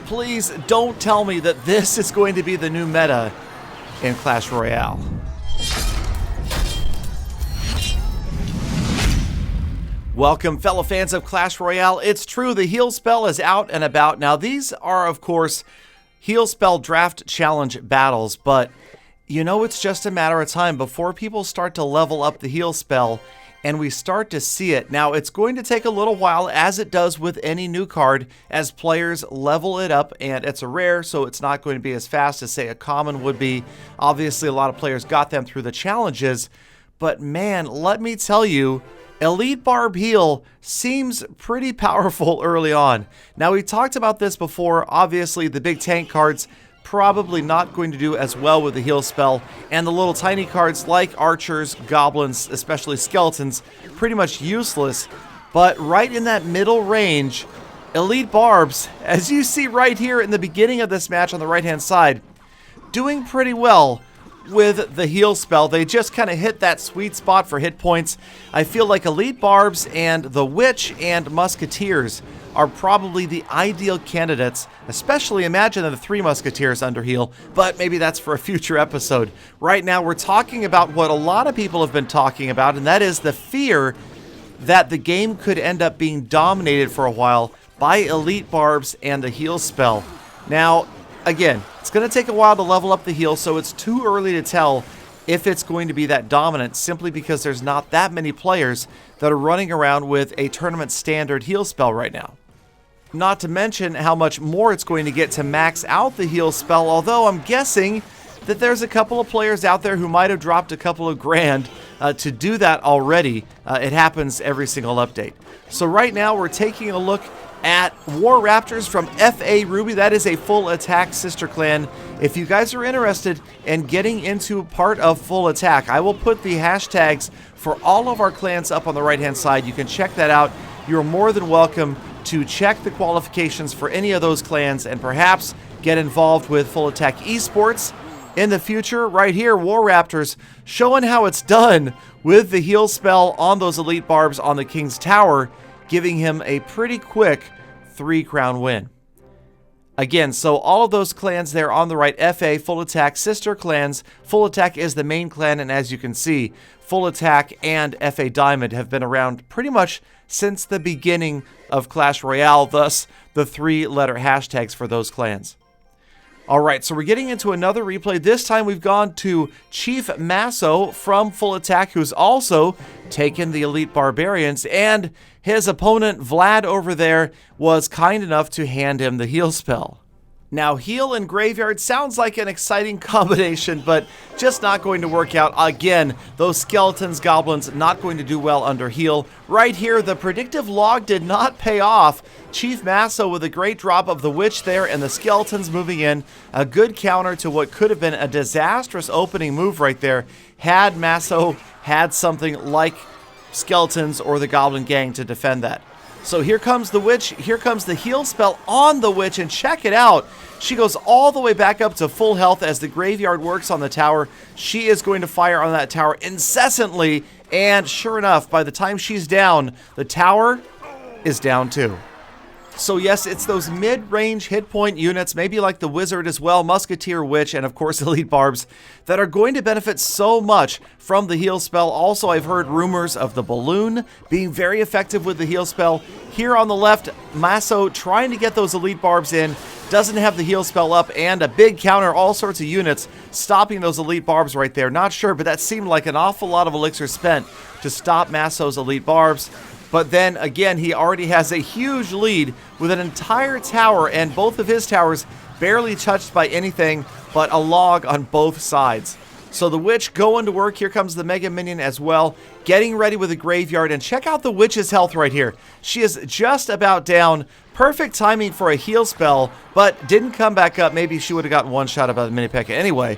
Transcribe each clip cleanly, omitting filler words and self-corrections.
Please don't tell me that this is going to be the new meta in Clash Royale. Welcome, fellow fans of Clash Royale. It's true, the heal spell is out and about. Now, these are, of course, heal spell draft challenge battles, but you know it's just a matter of time before people start to level up the heal spell and we start to see it. Now, it's going to take a little while, as it does with any new card, as players level it up, and it's a rare, so it's not going to be as fast as, say, a common would be. Obviously, a lot of players got them through the challenges, but man, let me tell you, Elite Barb Heal seems pretty powerful early on. Now, we talked about this before. Obviously, the big tank cards probably not going to do as well with the heal spell, and the little tiny cards like archers, goblins, especially skeletons, pretty much useless. But right in that middle range, Elite Barbs, as you see right here in the beginning of this match on the right hand side, doing pretty well with the heal spell. They just kind of hit that sweet spot for hit points. I feel like Elite Barbs and the Witch and Musketeers are probably the ideal candidates, especially imagine the 3 Musketeers under heal, but maybe that's for a future episode. Right now we're talking about what a lot of people have been talking about, and that is the fear that the game could end up being dominated for a while by Elite Barbs and the heal spell. Now, again, it's going to take a while to level up the heal, so it's too early to tell if it's going to be that dominant, simply because there's not that many players that are running around with a tournament standard heal spell right now. Not to mention how much more it's going to get to max out the heal spell, although I'm guessing that there's a couple of players out there who might have dropped a couple of grand to do that already. It happens every single update. So right now we're taking a look at War Raptors from FA Ruby. That is a full attack sister clan. If you guys are interested in getting into part of full attack, I will put the hashtags for all of our clans up on the right hand side. You can check that out. You're more than welcome to check the qualifications for any of those clans and perhaps get involved with full attack esports in the future. Right here, War Raptors showing how it's done with the heal spell on those Elite Barbs on the King's Tower, giving him a pretty quick 3-crown win. Again, so all of those clans there on the right, FA, Full Attack, sister clans. Full Attack is the main clan, and as you can see, Full Attack and FA Diamond have been around pretty much since the beginning of Clash Royale, thus the 3-letter hashtags for those clans. Alright, so we're getting into another replay. This time we've gone to Chief Masso from Full Attack, who's also taken the Elite Barbarians, and his opponent, Vlad, over there, was kind enough to hand him the heal spell. Now, heal and graveyard sounds like an exciting combination, but just not going to work out. Again, those skeletons, goblins, not going to do well under heal. Right here, the predictive log did not pay off. Chief Masso with a great drop of the Witch there and the skeletons moving in. A good counter to what could have been a disastrous opening move right there, had Masso had something like skeletons or the Goblin Gang to defend that. So here comes the Witch, here comes the heal spell on the Witch, and check it out. She goes all the way back up to full health as the graveyard works on the tower. She is going to fire on that tower incessantly, and sure enough, by the time she's down, the tower is down too. So yes, it's those mid-range hit point units, maybe like the Wizard as well, Musketeer, Witch, and of course Elite Barbs, that are going to benefit so much from the heal spell. Also, I've heard rumors of the Balloon being very effective with the heal spell. Here on the left, Masso trying to get those Elite Barbs in, doesn't have the heal spell up, and a big counter, all sorts of units stopping those Elite Barbs right there. Not sure, but that seemed like an awful lot of elixir spent to stop Masso's Elite Barbs. But then again, he already has a huge lead with an entire tower, and both of his towers barely touched by anything but a log on both sides. So the Witch going to work. Here comes the Mega Minion as well, getting ready with a graveyard. And check out the Witch's health right here. She is just about down. Perfect timing for a heal spell, but didn't come back up. Maybe she would have gotten one shot about the Mini P.E.K.K.A. Anyway,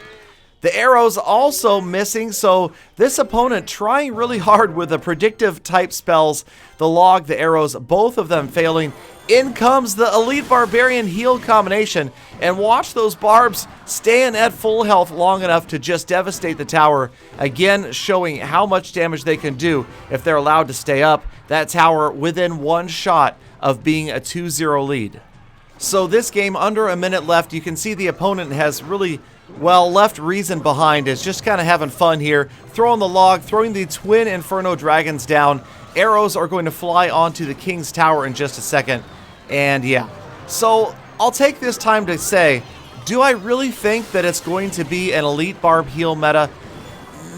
the arrows also missing, so this opponent trying really hard with the predictive type spells, the log, the arrows, both of them failing. In comes the Elite Barbarian heal combination, and watch those barbs staying at full health long enough to just devastate the tower. Again, showing how much damage they can do if they're allowed to stay up. That tower within one shot of being a 2-0 lead. So this game, under a minute left, you can see the opponent has really, well, left reason behind. Is just kind of having fun here. Throwing the log, throwing the twin Inferno Dragons down. Arrows are going to fly onto the King's Tower in just a second. And yeah, so I'll take this time to say, do I really think that it's going to be an Elite Barb heal meta?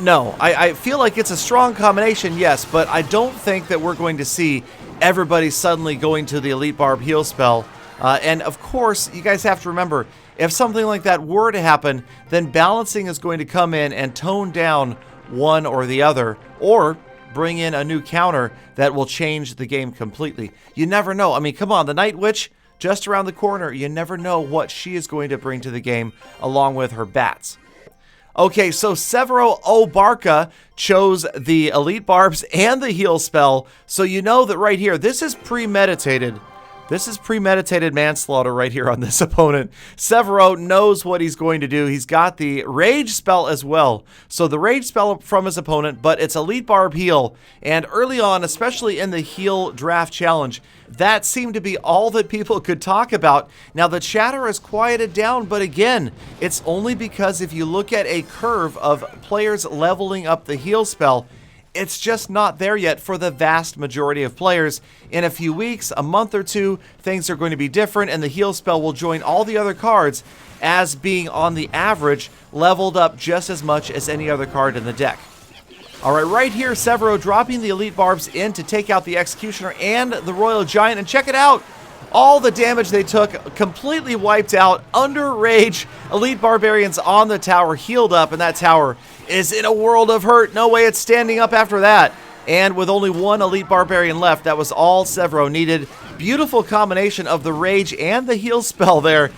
No, I feel like it's a strong combination, yes, but I don't think that we're going to see everybody suddenly going to the Elite Barb heal spell. And of course, you guys have to remember, if something like that were to happen, then balancing is going to come in and tone down one or the other, or bring in a new counter that will change the game completely. You never know. I mean, come on, the Night Witch, just around the corner, you never know what she is going to bring to the game along with her bats. Okay, so Severo Obarka chose the Elite Barbs and the heal spell, so you know that right here, this is premeditated. This is premeditated manslaughter right here on this opponent. Severo knows what he's going to do. He's got the Rage spell as well. So the Rage spell from his opponent, but it's Elite Barb heal. And early on, especially in the heal draft challenge, that seemed to be all that people could talk about. Now the chatter has quieted down, but again, it's only because if you look at a curve of players leveling up the heal spell, it's just not there yet for the vast majority of players. In a few weeks, a month or two, things are going to be different, and the heal spell will join all the other cards as being, on the average, leveled up just as much as any other card in the deck. Alright, right here, Severo dropping the Elite Barbs in to take out the Executioner and the Royal Giant, and check it out! All the damage they took completely wiped out. Under Rage, Elite Barbarians on the tower healed up, and that tower is in a world of hurt. No way it's standing up after that. And with only one Elite Barbarian left, that was all Severo needed. Beautiful combination of the Rage and the heal spell there.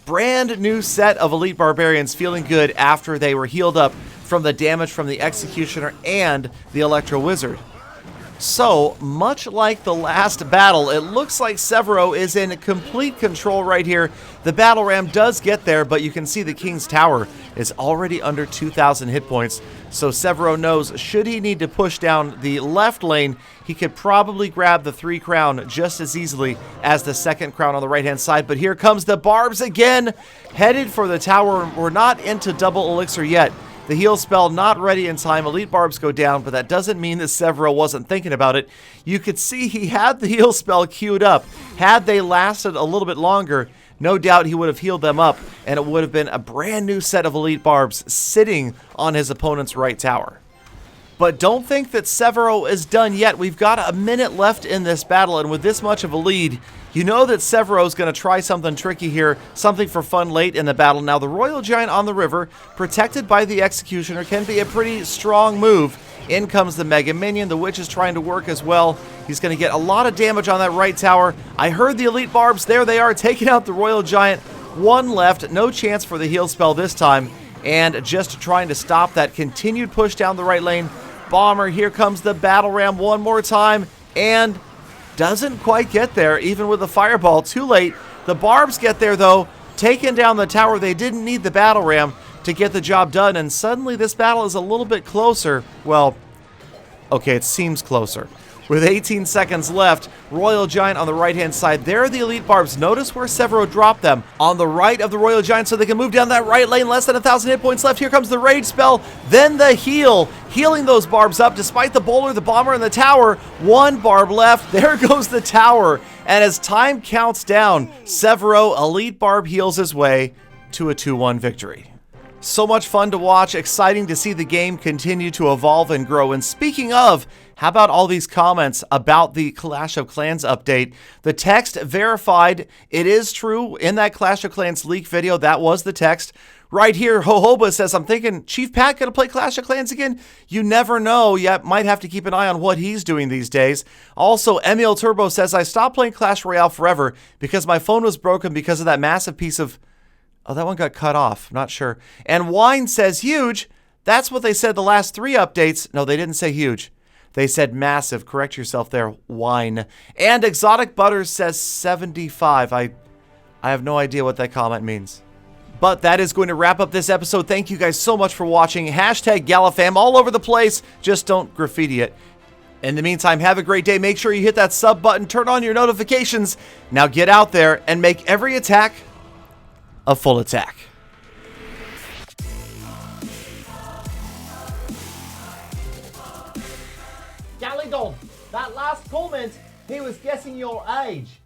Brand new set of Elite Barbarians feeling good after they were healed up from the damage from the Executioner and the Electro Wizard. So, much like the last battle, it looks like Severo is in complete control right here. The battle ram does get there, but you can see the King's Tower is already under 2,000 hit points. So Severo knows, should he need to push down the left lane, he could probably grab the 3 crown just as easily as the 2nd crown on the right-hand side. But here comes the Barbs again, headed for the tower. We're not into double elixir yet. The heal spell not ready in time. Elite Barbs go down, but that doesn't mean that Severo wasn't thinking about it. You could see he had the heal spell queued up. Had they lasted a little bit longer, no doubt he would have healed them up, and it would have been a brand new set of Elite Barbs sitting on his opponent's right tower. But don't think that Severo is done yet. We've got a minute left in this battle, and with this much of a lead, you know that Severo is going to try something tricky here, something for fun late in the battle. Now, the Royal Giant on the river, protected by the Executioner, can be a pretty strong move. In comes the Mega Minion. The Witch is trying to work as well. He's going to get a lot of damage on that right tower. I heard the Elite Barbs. There they are, taking out the Royal Giant. One left. No chance for the heal spell this time. And just trying to stop that continued push down the right lane. Bomber, here comes the Battle Ram one more time. And doesn't quite get there, even with the Fireball. Too late. The Barbs get there, though, taking down the tower. They didn't need the Battle Ram to get the job done, and suddenly this battle is a little bit closer. Well, okay, it seems closer. With 18 seconds left, Royal Giant on the right-hand side. There are the Elite Barbs. Notice where Severo dropped them. On the right of the Royal Giant so they can move down that right lane. Less than 1,000 hit points left. Here comes the Rage spell. Then the heal. Healing those Barbs up despite the Bowler, the Bomber, and the Tower. One Barb left. There goes the Tower. And as time counts down, Severo Elite Barb heals his way to a 2-1 victory. So much fun to watch, exciting to see the game continue to evolve and grow. And speaking of, how about all these comments about the Clash of Clans update? The text verified, it is true, in that Clash of Clans leak video, that was the text. Right here, Hohoba says, I'm thinking, Chief Pat gonna play Clash of Clans again? You never know, you might have to keep an eye on what he's doing these days. Also, Emil Turbo says, I stopped playing Clash Royale forever because my phone was broken because of that massive piece of... Oh, that one got cut off. I'm not sure. And Wine says huge. That's what they said the last 3 updates. No, they didn't say huge. They said massive. Correct yourself there, Wine. And Exotic Butters says 75. I have no idea what that comment means. But that is going to wrap up this episode. Thank you guys so much for watching. Hashtag Galafam all over the place. Just don't graffiti it. In the meantime, have a great day. Make sure you hit that sub button, turn on your notifications. Now get out there and make every attack a full attack. Galadon, that last comment, he was guessing your age.